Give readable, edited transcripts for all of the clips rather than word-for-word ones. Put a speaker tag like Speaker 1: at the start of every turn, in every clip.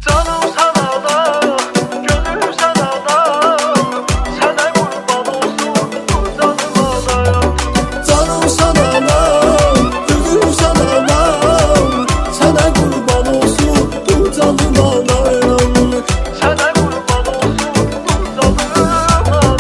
Speaker 1: Canım sana da, gönlüm sana da, sana kurban olsun bu canım anam.
Speaker 2: Canım sana da, gönlüm sana da, sana kurban olsun bu canım anam.
Speaker 1: Sana kurban olsun bu canım anam.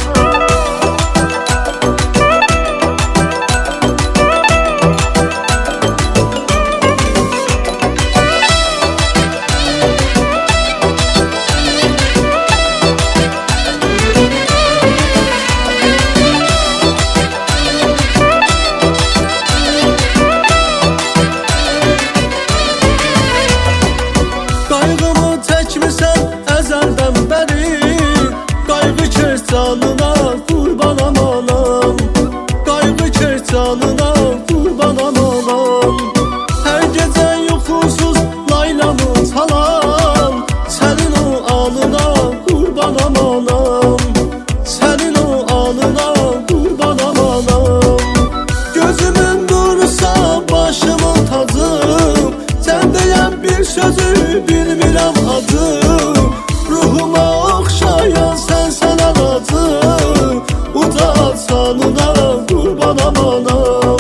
Speaker 2: Qaygımı çəkmirsən əzəldən bəri, qayğı keç canına qurbanam anam. Qayğı keç canına qurbanam anam. Hər gecə yuxusuz laylamı çalam, sənin o alına qurbanam anam. Sənin o alına qurbanam anam. Gözümün dursa başımın tacım, sən deyən bir sözü bilmirəm adım. Ruhuma oxşayan sənsən anacım. Uca sanına qurbanam anam.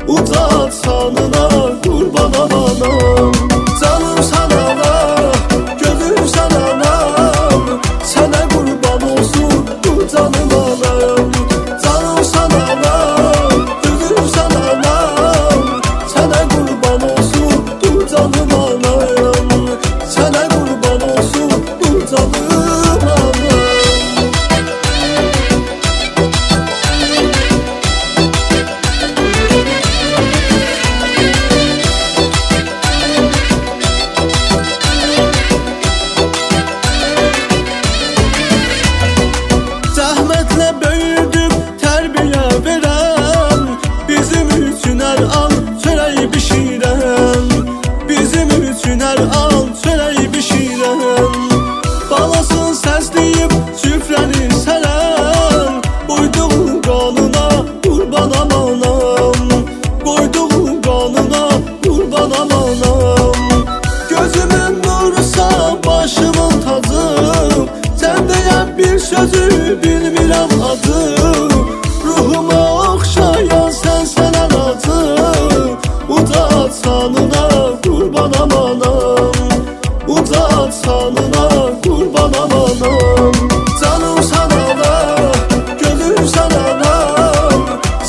Speaker 2: Uca sanına qurbanam anam. Canım sana da, gözüm sana da, sənə qurban olsun bu canım anam. Canım sana da, gözüm sana da, sənə qurban olsun bu canım anam. Sənə qurban olsun bu canım anam. Zəhmətlə böyüdüb tərbiyə verən, bizim üçün hər an çörək bişirən, bizim üçün hər an çörək bişirən. Balasın səsləyib süfrəni sərən, qoyduğun qanına qurbanam anam. Qoyduğun qanına qurbanam anam. Gözümün nursa başımın tacım, sən deyən bir sözü bilmirəm adım. Ruhuma oxşayan sənsən anacım. Uca sanına qurbanam anam. Uca sanına qurbanam anam. Canım sana da, gözüm sana da,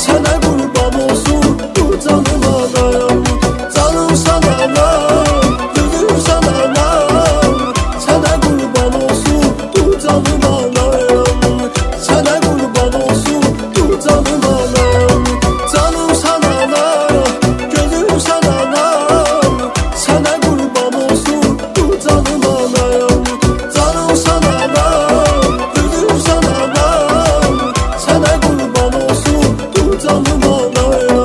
Speaker 2: sənə qurban olsun bu canım anam. Canım sana da, gözüm sana da, sənə qurban olsun bu canım anam. Sənə qurban olsun bu canım anam. Canım sana da, gözüm sana da, sənə qurban olsun bu canım anam. Canım sana da, gözüm sana da, sənə qurban olsun bu canım anam.